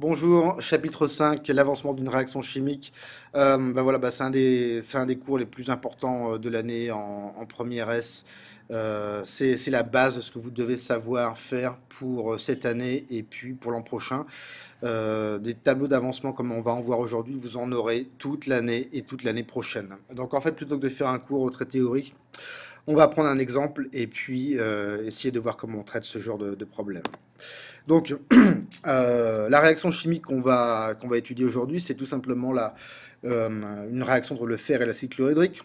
Bonjour, chapitre 5, l'avancement d'une réaction chimique. Voilà, c'est un des cours les plus importants de l'année en première S. C'est la base de ce que vous devez savoir faire pour cette année et puis pour l'an prochain. Des tableaux d'avancement comme on va en voir aujourd'hui, vous en aurez toute l'année et toute l'année prochaine. Donc en fait, plutôt que de faire un cours très théorique, on va prendre un exemple et puis essayer de voir comment on traite ce genre de problème. Donc, la réaction chimique qu'on va étudier aujourd'hui, c'est tout simplement une réaction entre le fer et l'acide chlorhydrique.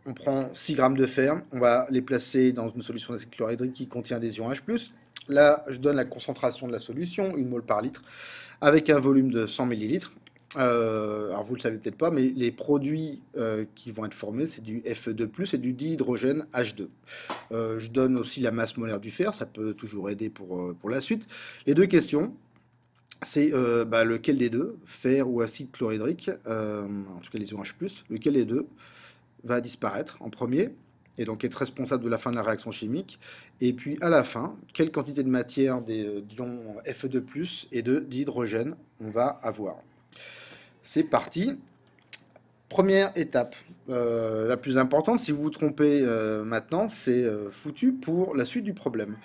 On prend 6 grammes de fer, on va les placer dans une solution d'acide chlorhydrique qui contient des ions H+. Là, je donne la concentration de la solution, 1 mol par litre, avec un volume de 100 millilitres. Alors vous le savez peut-être pas, mais les produits qui vont être formés, c'est du Fe2+, et du dihydrogène H2. Je donne aussi la masse molaire du fer, ça peut toujours aider pour la suite. Les deux questions, c'est lequel des deux, fer ou acide chlorhydrique, en tout cas les ions H+, lequel des deux va disparaître en premier, et donc être responsable de la fin de la réaction chimique. Et puis à la fin, quelle quantité de matière d'ions Fe2+, et de dihydrogène on va avoir. C'est parti. Première étape, la plus importante, si vous vous trompez maintenant, c'est foutu pour la suite du problème.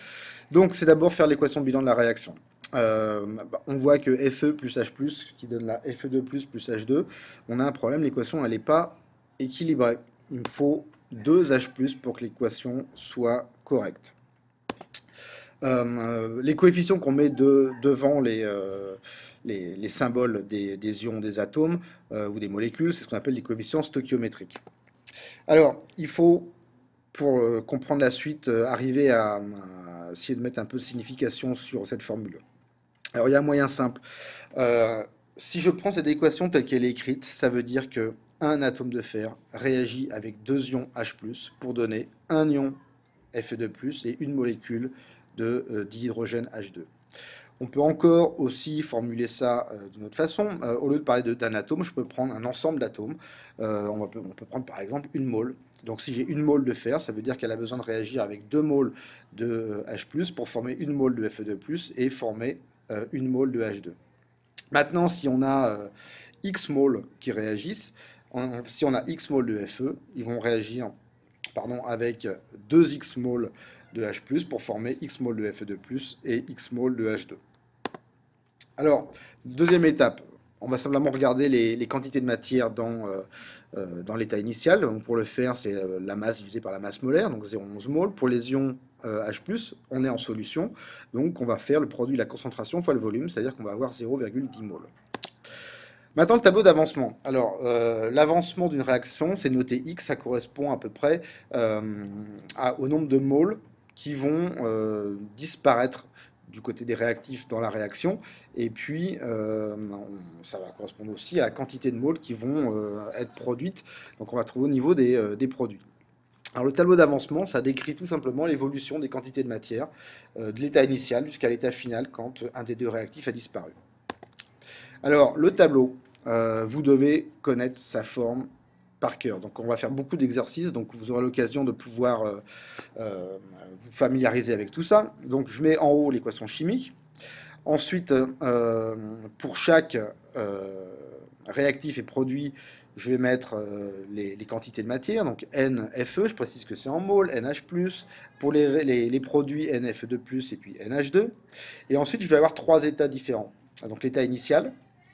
Donc c'est d'abord faire l'équation de bilan de la réaction. On voit que Fe plus H+, qui donne la Fe2+, plus H2, on a un problème, l'équation elle n'est pas équilibrée. Il me faut 2 H+, pour que l'équation soit correcte. Les coefficients qu'on met devant les symboles des ions des atomes ou des molécules, c'est ce qu'on appelle les coefficients stoichiométriques. Alors, il faut, pour comprendre la suite, arriver à essayer de mettre un peu de signification sur cette formule. Alors, il y a un moyen simple. Si je prends cette équation telle qu'elle est écrite, ça veut dire que un atome de fer réagit avec 2 ions H+, pour donner un ion Fe2+, et une molécule de dihydrogène H2. On peut encore aussi formuler ça d'une autre façon. Au lieu de parler d'un atome, je peux prendre un ensemble d'atomes. On peut prendre par exemple une mole. Donc si j'ai une mole de fer, ça veut dire qu'elle a besoin de réagir avec 2 moles de H+, pour former une mole de Fe2+, et former une mole de H2. Maintenant, si on a X moles qui réagissent, si on a X moles de Fe, ils vont réagir avec 2X moles de H+, pour former X moles de Fe2+, et X moles de H2. Alors, deuxième étape, on va simplement regarder les quantités de matière dans l'état initial. Donc, pour le fer, c'est la masse divisée par la masse molaire, donc 0,11 moles. Pour les ions H+, on est en solution, donc on va faire le produit de la concentration fois le volume, c'est-à-dire qu'on va avoir 0,10 moles. Maintenant, le tableau d'avancement. Alors, l'avancement d'une réaction, c'est noté X, ça correspond à peu près au nombre de moles qui vont disparaître du côté des réactifs dans la réaction, et puis ça va correspondre aussi à la quantité de moles qui vont être produites, donc on va trouver au niveau des produits. Alors le tableau d'avancement, ça décrit tout simplement l'évolution des quantités de matière de l'état initial jusqu'à l'état final quand un des deux réactifs a disparu. Alors, le tableau, vous devez connaître sa forme par cœur. Donc, on va faire beaucoup d'exercices, donc vous aurez l'occasion de pouvoir vous familiariser avec tout ça. Donc, je mets en haut l'équation chimique. Ensuite, pour chaque réactif et produit, je vais mettre les quantités de matière, donc NFE, je précise que c'est en mol, NH+, pour les produits NFE2+, et puis NH2. Et ensuite, je vais avoir 3 états différents. Donc, l'état initial,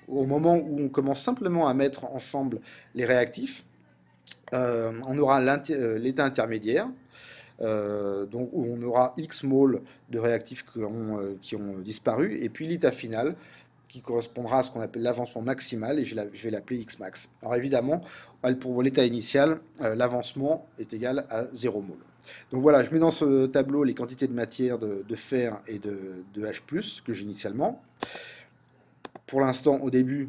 au moment où on commence simplement à mettre ensemble les réactifs, on aura l'état intermédiaire, donc où on aura X moles de réactifs qui ont disparu, et puis l'état final, qui correspondra à ce qu'on appelle l'avancement maximal, et je vais l'appeler X max. Alors évidemment, pour l'état initial, l'avancement est égal à 0 mol. Donc voilà, je mets dans ce tableau les quantités de matière de fer et de H+, que j'ai initialement. Pour l'instant, au début,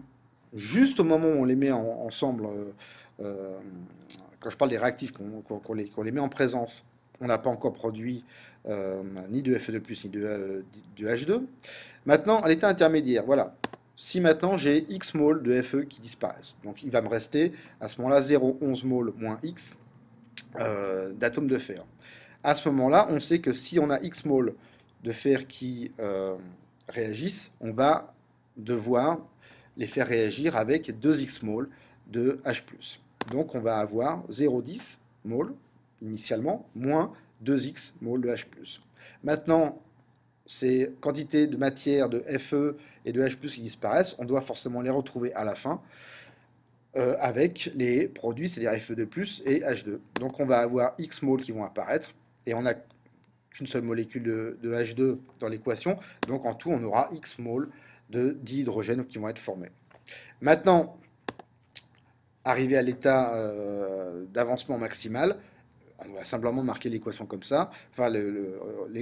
juste au moment où on les met ensemble, quand je parle des réactifs, qu'on les met en présence, on n'a pas encore produit ni de Fe2+, ni de H2. Maintenant, à l'état intermédiaire, voilà, si maintenant j'ai X mol de Fe qui disparaissent. Donc il va me rester à ce moment-là 0,11 mol moins X d'atomes de fer. À ce moment-là, on sait que si on a X mol de fer qui réagissent, on va devoir les faire réagir avec 2X mol de H+. Donc on va avoir 0,10 mol initialement, moins 2X mol de H+. Maintenant, ces quantités de matière de Fe et de H+, qui disparaissent, on doit forcément les retrouver à la fin avec les produits, c'est-à-dire Fe2+, et H2. Donc on va avoir X mol qui vont apparaître, et on n'a qu'une seule molécule de H2 dans l'équation, donc en tout on aura X mol de dihydrogène qui vont être formés. Maintenant, arrivé à l'état d'avancement maximal, on va simplement marquer l'équation comme ça, enfin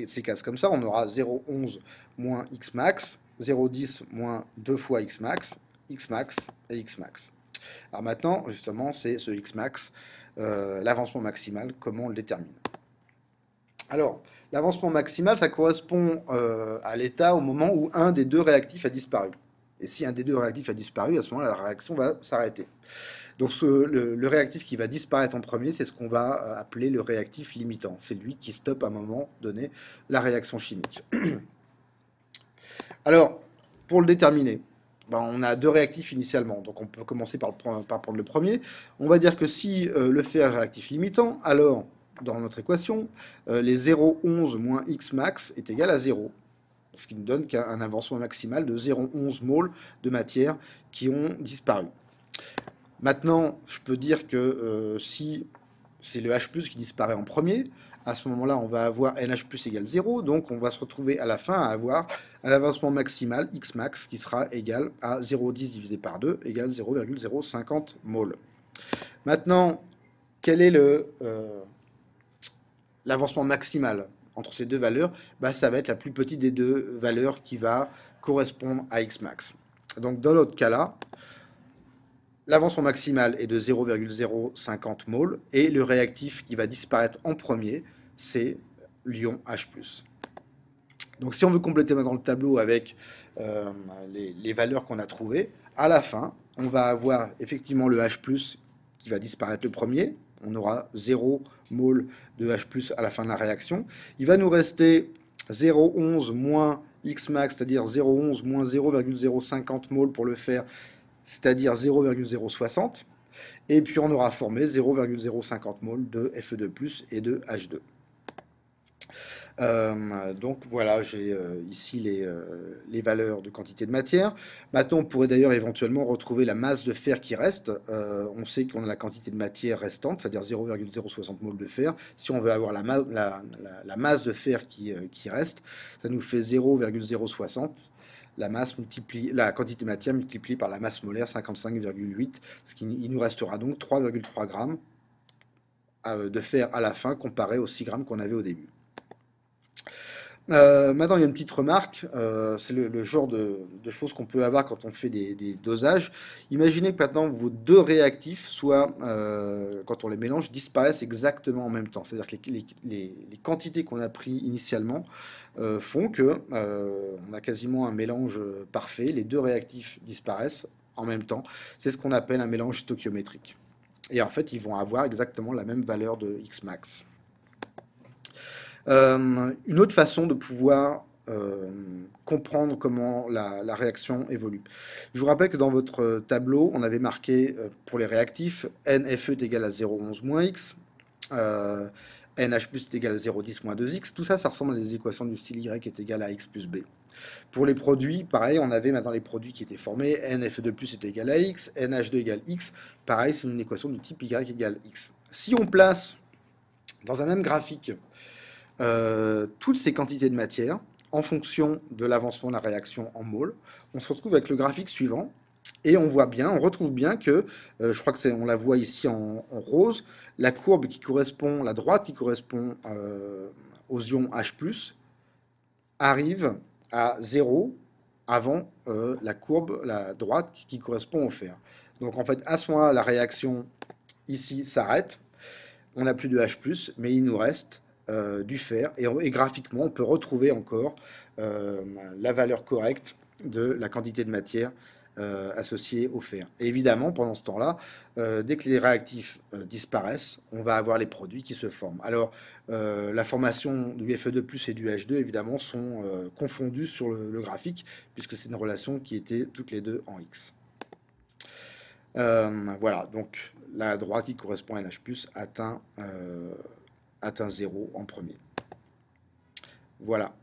ces cases comme ça, on aura 0,11 moins X max, 0,10 moins 2 fois X max et X max. Alors maintenant, justement, c'est ce X max, l'avancement maximal, comment on le détermine. Alors, l'avancement maximal, ça correspond à l'état au moment où un des deux réactifs a disparu. Et si un des deux réactifs a disparu, à ce moment-là, la réaction va s'arrêter. Donc le réactif qui va disparaître en premier, c'est ce qu'on va appeler le réactif limitant. C'est lui qui stoppe à un moment donné la réaction chimique. Alors, pour le déterminer, ben, on a deux réactifs initialement. Donc on peut commencer par prendre le premier. On va dire que si le fer est le réactif limitant, alors dans notre équation, les 0,11 moins X max est égal à 0. Ce qui nous donne un avancement maximal de 0,11 mol de matière qui ont disparu. Maintenant, je peux dire que si c'est le H+ qui disparaît en premier, à ce moment-là, on va avoir NH+ égale 0, donc on va se retrouver à la fin à avoir un avancement maximal, X max, qui sera égal à 0,10 divisé par 2, égale 0,050 mol. Maintenant, quel est l'avancement maximal entre ces deux valeurs? Bah, ça va être la plus petite des deux valeurs qui va correspondre à X max. Donc dans l'autre cas-là, l'avancement maximal est de 0,050 mol et le réactif qui va disparaître en premier, c'est l'ion H+. Donc si on veut compléter maintenant le tableau avec les valeurs qu'on a trouvées, à la fin, on va avoir effectivement le H+, qui va disparaître le premier. On aura 0 mol de H+ à la fin de la réaction. Il va nous rester 0,11 moins X max, c'est-à-dire 0,11 moins 0,050 mol pour le fer, c'est-à-dire 0,060. Et puis on aura formé 0,050 mol de Fe2+, et de H2. Donc voilà, j'ai ici les valeurs de quantité de matière. Maintenant, on pourrait d'ailleurs éventuellement retrouver la masse de fer qui reste. On sait qu'on a la quantité de matière restante, c'est-à-dire 0,060 mol de fer. Si on veut avoir la masse de fer qui reste, ça nous fait 0,060. La quantité de matière multipliée par la masse molaire, 55,8, il nous restera donc 3,3 grammes de fer à la fin, comparé aux 6 grammes qu'on avait au début. Maintenant, il y a une petite remarque, c'est le genre de choses qu'on peut avoir quand on fait des dosages. Imaginez que maintenant vos deux réactifs, soit quand on les mélange, disparaissent exactement en même temps. C'est-à-dire que les quantités qu'on a pris initialement font que on a quasiment un mélange parfait. Les deux réactifs disparaissent en même temps. C'est ce qu'on appelle un mélange stoichiométrique. Et en fait, ils vont avoir exactement la même valeur de X max. Une autre façon de pouvoir comprendre comment la réaction évolue. Je vous rappelle que dans votre tableau, on avait marqué pour les réactifs, NFE est égal à 0,11 moins X, NH+ est égal à 0,10 moins 2X. Tout ça, ça ressemble à des équations du style Y est égal à X plus B. Pour les produits, pareil, on avait maintenant les produits qui étaient formés, NFE2+ est égal à X, NH2 égale X. Pareil, c'est une équation du type Y égale X. Si on place dans un même graphique toutes ces quantités de matière en fonction de l'avancement de la réaction en mol, on se retrouve avec le graphique suivant et on retrouve bien que, je crois que on la voit ici en rose, la courbe qui correspond, la droite qui correspond aux ions H+, arrive à 0 avant la droite qui correspond au fer. Donc en fait, à ce moment-là, la réaction ici s'arrête, on n'a plus de H+, mais il nous reste du fer, et graphiquement, on peut retrouver encore la valeur correcte de la quantité de matière associés au Fe1. Et évidemment, pendant ce temps-là, dès que les réactifs disparaissent, on va avoir les produits qui se forment. Alors, la formation du Fe2+ et du H2, évidemment, sont confondues sur le graphique, puisque c'est une relation qui était toutes les deux en X. Voilà, donc la droite qui correspond à NH+, atteint 0 en premier. Voilà.